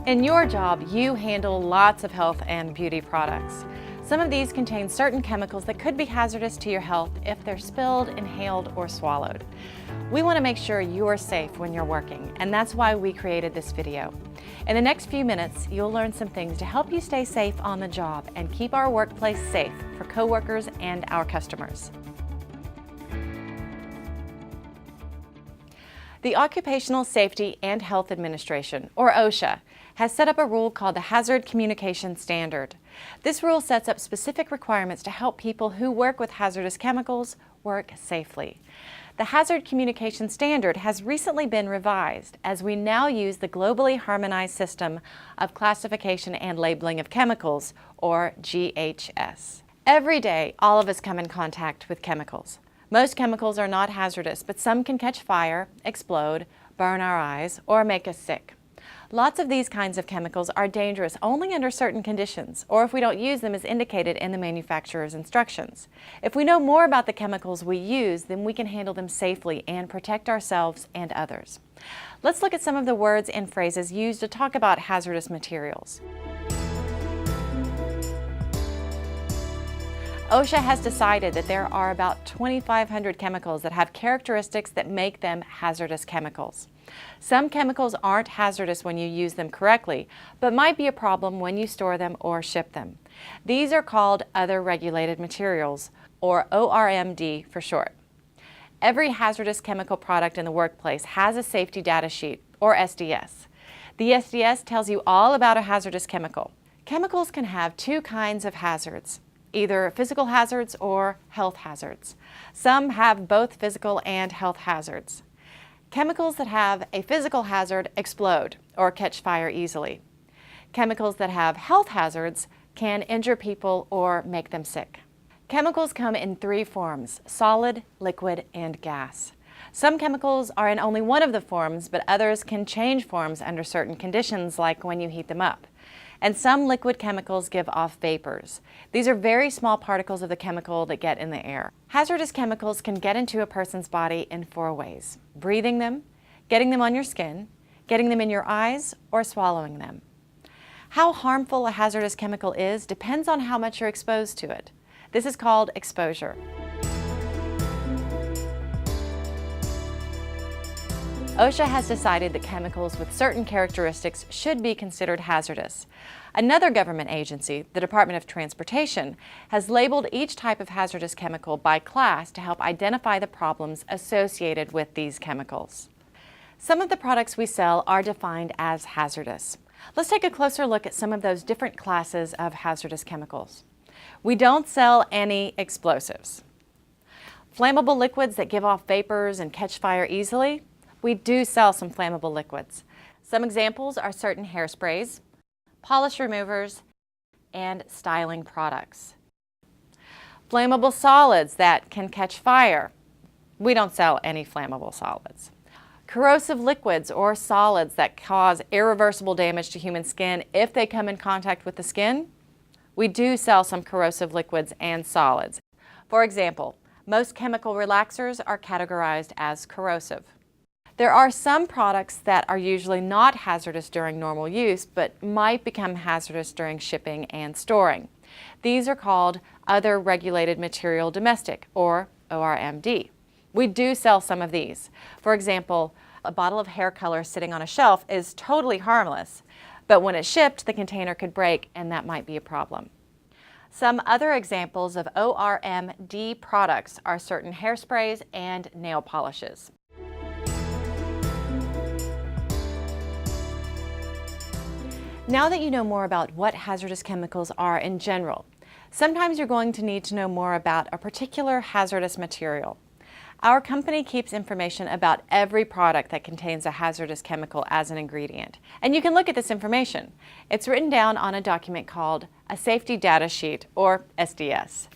In your job, you handle lots of health and beauty products. Some of these contain certain chemicals that could be hazardous to your health if they're spilled, inhaled, or swallowed. We want to make sure you're safe when you're working, and that's why we created this video. In the next few minutes, you'll learn some things to help you stay safe on the job and keep our workplace safe for coworkers and our customers. The Occupational Safety and Health Administration, or OSHA, has set up a rule called the Hazard Communication Standard. This rule sets up specific requirements to help people who work with hazardous chemicals work safely. The Hazard Communication Standard has recently been revised as we now use the Globally Harmonized System of Classification and Labeling of Chemicals, or GHS. Every day, all of us come in contact with chemicals. Most chemicals are not hazardous, but some can catch fire, explode, burn our eyes, or make us sick. Lots of these kinds of chemicals are dangerous only under certain conditions, or if we don't use them as indicated in the manufacturer's instructions. If we know more about the chemicals we use, then we can handle them safely and protect ourselves and others. Let's look at some of the words and phrases used to talk about hazardous materials. OSHA has decided that there are about 2,500 chemicals that have characteristics that make them hazardous chemicals. Some chemicals aren't hazardous when you use them correctly, but might be a problem when you store them or ship them. These are called Other Regulated Materials, or ORMD for short. Every hazardous chemical product in the workplace has a safety data sheet, or SDS. The SDS tells you all about a hazardous chemical. Chemicals can have two kinds of hazards, either physical hazards or health hazards. Some have both physical and health hazards. Chemicals that have a physical hazard explode or catch fire easily. Chemicals that have health hazards can injure people or make them sick. Chemicals come in three forms: solid, liquid, and gas. Some chemicals are in only one of the forms, but others can change forms under certain conditions, like when you heat them up. And some liquid chemicals give off vapors. These are very small particles of the chemical that get in the air. Hazardous chemicals can get into a person's body in four ways: breathing them, getting them on your skin, getting them in your eyes, or swallowing them. How harmful a hazardous chemical is depends on how much you're exposed to it. This is called exposure. OSHA has decided that chemicals with certain characteristics should be considered hazardous. Another government agency, the Department of Transportation, has labeled each type of hazardous chemical by class to help identify the problems associated with these chemicals. Some of the products we sell are defined as hazardous. Let's take a closer look at some of those different classes of hazardous chemicals. We don't sell any explosives. Flammable liquids that give off vapors and catch fire easily? We do sell some flammable liquids. Some examples are certain hairsprays, polish removers, and styling products. Flammable solids that can catch fire. We don't sell any flammable solids. Corrosive liquids or solids that cause irreversible damage to human skin if they come in contact with the skin. We do sell some corrosive liquids and solids. For example, most chemical relaxers are categorized as corrosive. There are some products that are usually not hazardous during normal use, but might become hazardous during shipping and storing. These are called Other Regulated Material Domestic, or ORMD. We do sell some of these. For example, a bottle of hair color sitting on a shelf is totally harmless, but when it's shipped, the container could break, and that might be a problem. Some other examples of ORMD products are certain hairsprays and nail polishes. Now that you know more about what hazardous chemicals are in general, sometimes you're going to need to know more about a particular hazardous material. Our company keeps information about every product that contains a hazardous chemical as an ingredient, and you can look at this information. It's written down on a document called a Safety Data Sheet, or SDS.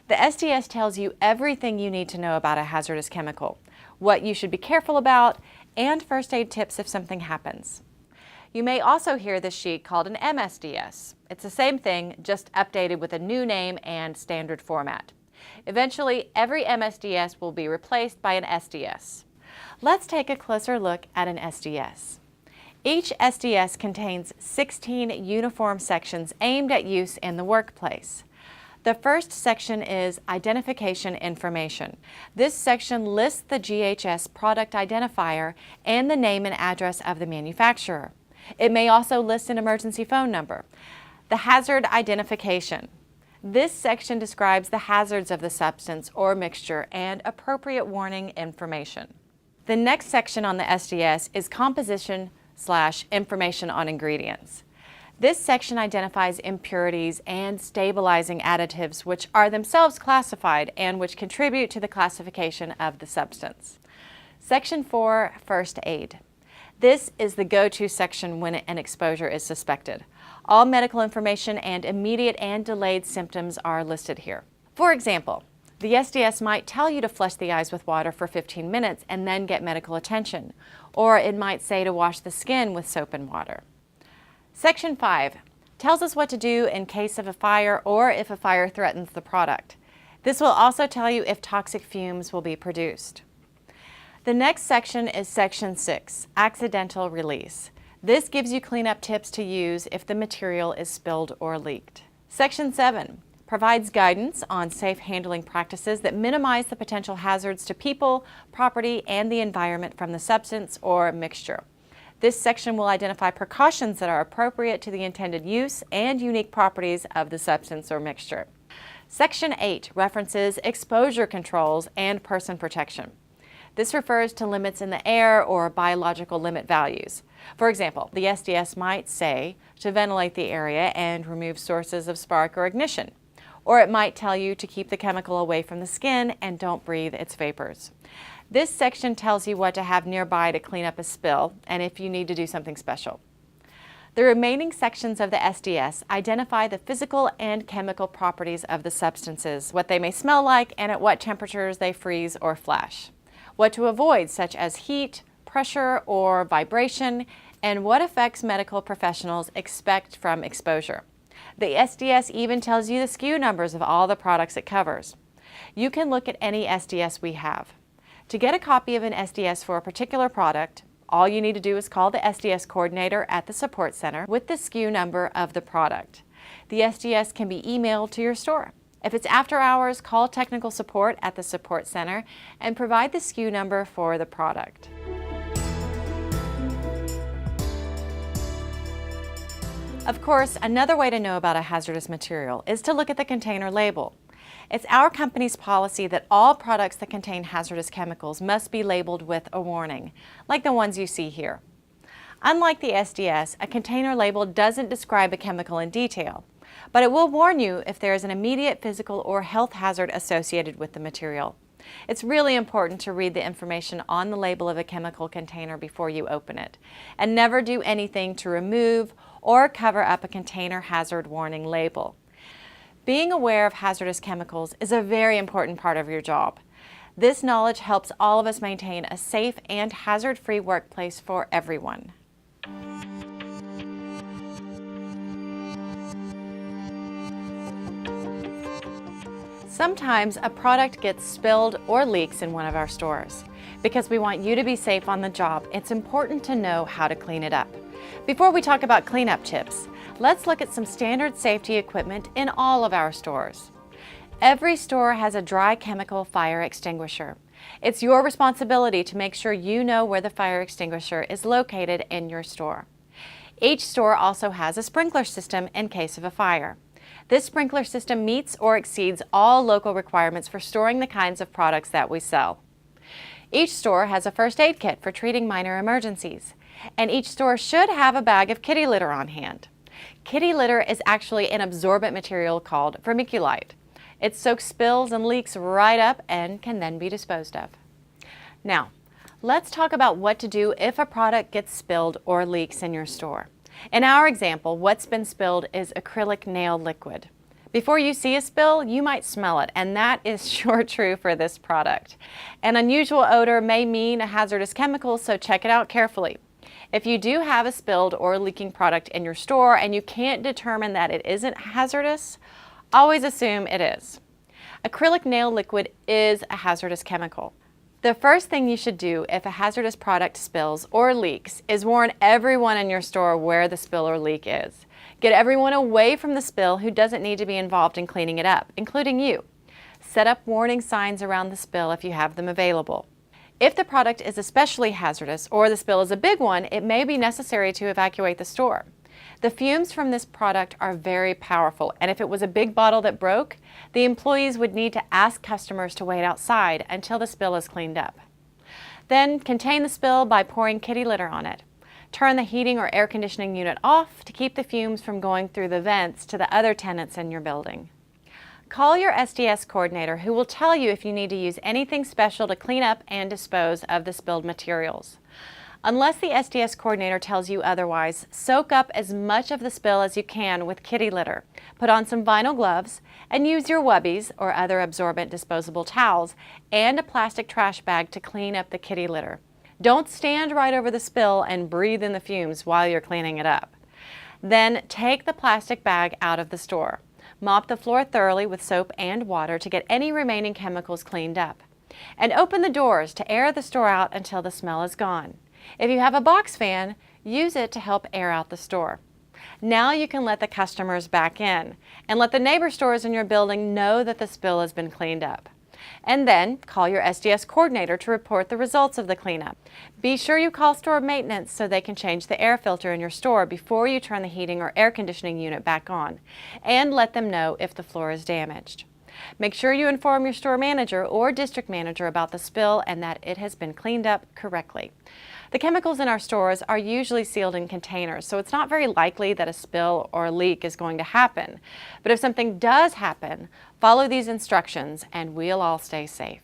The SDS tells you everything you need to know about a hazardous chemical, what you should be careful about, and first aid tips if something happens. You may also hear this sheet called an MSDS. It's the same thing, just updated with a new name and standard format. Eventually, every MSDS will be replaced by an SDS. Let's take a closer look at an SDS. Each SDS contains 16 uniform sections aimed at use in the workplace. The first section is Identification Information. This section lists the GHS product identifier and the name and address of the manufacturer. It may also list an emergency phone number. The Hazard Identification. This section describes the hazards of the substance or mixture and appropriate warning information. The next section on the SDS is Composition/Information on Ingredients. This section identifies impurities and stabilizing additives which are themselves classified and which contribute to the classification of the substance. Section 4, First Aid. This is the go-to section when an exposure is suspected. All medical information and immediate and delayed symptoms are listed here. For example, the SDS might tell you to flush the eyes with water for 15 minutes and then get medical attention, or it might say to wash the skin with soap and water. Section 5 tells us what to do in case of a fire or if a fire threatens the product. This will also tell you if toxic fumes will be produced. The next section is Section 6, Accidental Release. This gives you cleanup tips to use if the material is spilled or leaked. Section 7 provides guidance on safe handling practices that minimize the potential hazards to people, property, and the environment from the substance or mixture. This section will identify precautions that are appropriate to the intended use and unique properties of the substance or mixture. Section 8 references exposure controls and person protection. This refers to limits in the air or biological limit values. For example, the SDS might say to ventilate the area and remove sources of spark or ignition. Or it might tell you to keep the chemical away from the skin and don't breathe its vapors. This section tells you what to have nearby to clean up a spill and if you need to do something special. The remaining sections of the SDS identify the physical and chemical properties of the substances, what they may smell like, and at what temperatures they freeze or flash. What to avoid, such as heat, pressure, or vibration, and what effects medical professionals expect from exposure. The SDS even tells you the SKU numbers of all the products it covers. You can look at any SDS we have. To get a copy of an SDS for a particular product, all you need to do is call the SDS coordinator at the support center with the SKU number of the product. The SDS can be emailed to your store. If it's after hours, call technical support at the support center and provide the SKU number for the product. Of course, another way to know about a hazardous material is to look at the container label. It's our company's policy that all products that contain hazardous chemicals must be labeled with a warning, like the ones you see here. Unlike the SDS, a container label doesn't describe a chemical in detail, but it will warn you if there is an immediate physical or health hazard associated with the material. It's really important to read the information on the label of a chemical container before you open it, and never do anything to remove or cover up a container hazard warning label. Being aware of hazardous chemicals is a very important part of your job. This knowledge helps all of us maintain a safe and hazard-free workplace for everyone. Sometimes a product gets spilled or leaks in one of our stores. Because we want you to be safe on the job, it's important to know how to clean it up. Before we talk about cleanup tips, let's look at some standard safety equipment in all of our stores. Every store has a dry chemical fire extinguisher. It's your responsibility to make sure you know where the fire extinguisher is located in your store. Each store also has a sprinkler system in case of a fire. This sprinkler system meets or exceeds all local requirements for storing the kinds of products that we sell. Each store has a first aid kit for treating minor emergencies, and each store should have a bag of kitty litter on hand. Kitty litter is actually an absorbent material called vermiculite. It soaks spills and leaks right up and can then be disposed of. Now, let's talk about what to do if a product gets spilled or leaks in your store. In our example, what's been spilled is acrylic nail liquid. Before you see a spill, you might smell it, and that is sure true for this product. An unusual odor may mean a hazardous chemical, so check it out carefully. If you do have a spilled or leaking product in your store and you can't determine that it isn't hazardous, always assume it is. Acrylic nail liquid is a hazardous chemical. The first thing you should do if a hazardous product spills or leaks is warn everyone in your store where the spill or leak is. Get everyone away from the spill who doesn't need to be involved in cleaning it up, including you. Set up warning signs around the spill if you have them available. If the product is especially hazardous or the spill is a big one, it may be necessary to evacuate the store. The fumes from this product are very powerful, and if it was a big bottle that broke, the employees would need to ask customers to wait outside until the spill is cleaned up. Then contain the spill by pouring kitty litter on it. Turn the heating or air conditioning unit off to keep the fumes from going through the vents to the other tenants in your building. Call your SDS coordinator, who will tell you if you need to use anything special to clean up and dispose of the spilled materials. Unless the SDS coordinator tells you otherwise, soak up as much of the spill as you can with kitty litter. Put on some vinyl gloves and use your Wubbies or other absorbent disposable towels and a plastic trash bag to clean up the kitty litter. Don't stand right over the spill and breathe in the fumes while you're cleaning it up. Then take the plastic bag out of the store. Mop the floor thoroughly with soap and water to get any remaining chemicals cleaned up. And open the doors to air the store out until the smell is gone. If you have a box fan, use it to help air out the store. Now you can let the customers back in and let the neighbor stores in your building know that the spill has been cleaned up. And then call your SDS coordinator to report the results of the cleanup. Be sure you call store maintenance so they can change the air filter in your store before you turn the heating or air conditioning unit back on, and let them know if the floor is damaged. Make sure you inform your store manager or district manager about the spill and that it has been cleaned up correctly. The chemicals in our stores are usually sealed in containers, so it's not very likely that a spill or a leak is going to happen. But if something does happen, follow these instructions and we'll all stay safe.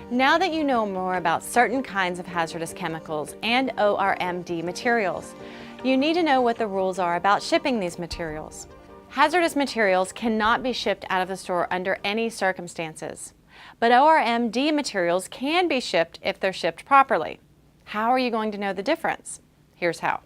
Now that you know more about certain kinds of hazardous chemicals and ORMD materials, you need to know what the rules are about shipping these materials. Hazardous materials cannot be shipped out of the store under any circumstances, but ORMD materials can be shipped if they're shipped properly. How are you going to know the difference? Here's how.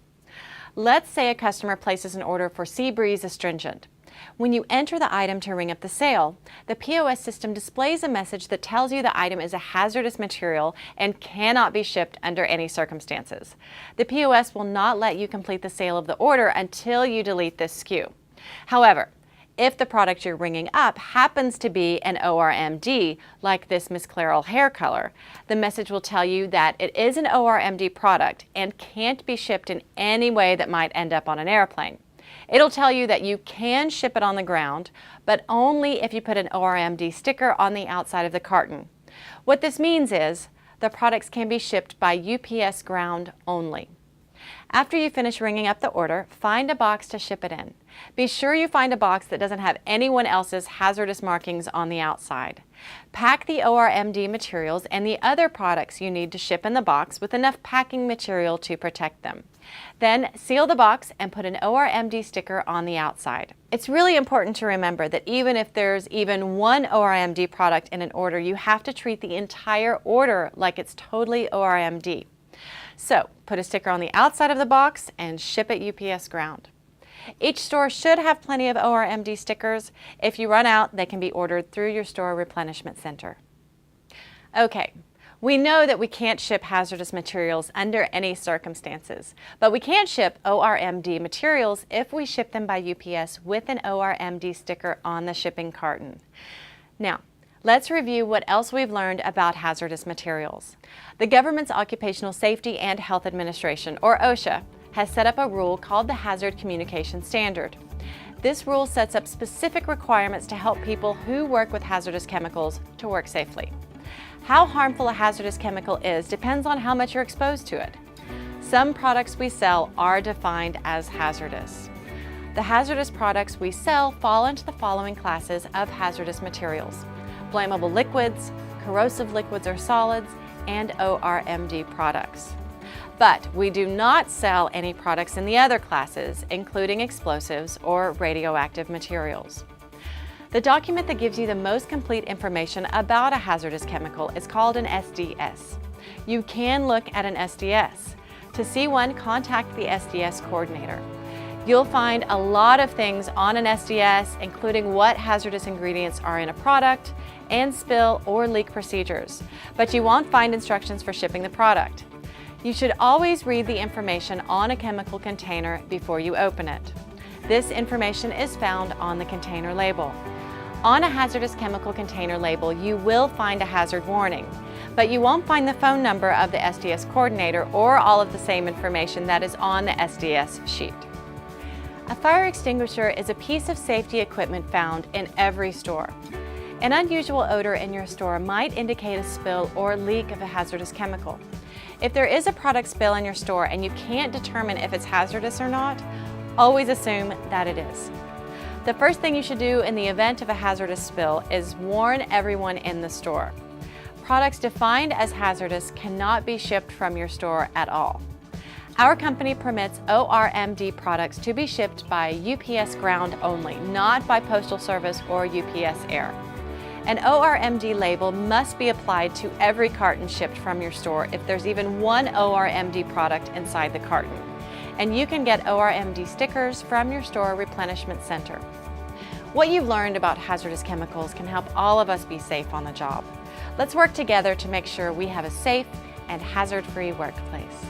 Let's say a customer places an order for Seabreeze astringent. When you enter the item to ring up the sale, the POS system displays a message that tells you the item is a hazardous material and cannot be shipped under any circumstances. The POS will not let you complete the sale of the order until you delete this SKU. However, if the product you're ringing up happens to be an ORMD, like this Miss Clairol hair color, the message will tell you that it is an ORMD product and can't be shipped in any way that might end up on an airplane. It'll tell you that you can ship it on the ground, but only if you put an ORMD sticker on the outside of the carton. What this means is the products can be shipped by UPS ground only. After you finish ringing up the order, find a box to ship it in. Be sure you find a box that doesn't have anyone else's hazardous markings on the outside. Pack the ORMD materials and the other products you need to ship in the box with enough packing material to protect them. Then seal the box and put an ORMD sticker on the outside. It's really important to remember that even if there's even one ORMD product in an order, you have to treat the entire order like it's totally ORMD. So, put a sticker on the outside of the box and ship it UPS ground. Each store should have plenty of ORMD stickers. If you run out, they can be ordered through your store replenishment center. Okay, we know that we can't ship hazardous materials under any circumstances, but we can ship ORMD materials if we ship them by UPS with an ORMD sticker on the shipping carton. Now, let's review what else we've learned about hazardous materials. The government's Occupational Safety and Health Administration, or OSHA, has set up a rule called the Hazard Communication Standard. This rule sets up specific requirements to help people who work with hazardous chemicals to work safely. How harmful a hazardous chemical is depends on how much you're exposed to it. Some products we sell are defined as hazardous. The hazardous products we sell fall into the following classes of hazardous materials: flammable liquids, corrosive liquids or solids, and ORMD products. But we do not sell any products in the other classes, including explosives or radioactive materials. The document that gives you the most complete information about a hazardous chemical is called an SDS. You can look at an SDS. To see one, contact the SDS coordinator. You'll find a lot of things on an SDS, including what hazardous ingredients are in a product and spill or leak procedures, but you won't find instructions for shipping the product. You should always read the information on a chemical container before you open it. This information is found on the container label. On a hazardous chemical container label, you will find a hazard warning, but you won't find the phone number of the SDS coordinator or all of the same information that is on the SDS sheet. A fire extinguisher is a piece of safety equipment found in every store. An unusual odor in your store might indicate a spill or leak of a hazardous chemical. If there is a product spill in your store and you can't determine if it's hazardous or not, always assume that it is. The first thing you should do in the event of a hazardous spill is warn everyone in the store. Products defined as hazardous cannot be shipped from your store at all. Our company permits ORMD products to be shipped by UPS Ground only, not by Postal Service or UPS Air. An ORMD label must be applied to every carton shipped from your store if there's even one ORMD product inside the carton. And you can get ORMD stickers from your store replenishment center. What you've learned about hazardous chemicals can help all of us be safe on the job. Let's work together to make sure we have a safe and hazard-free workplace.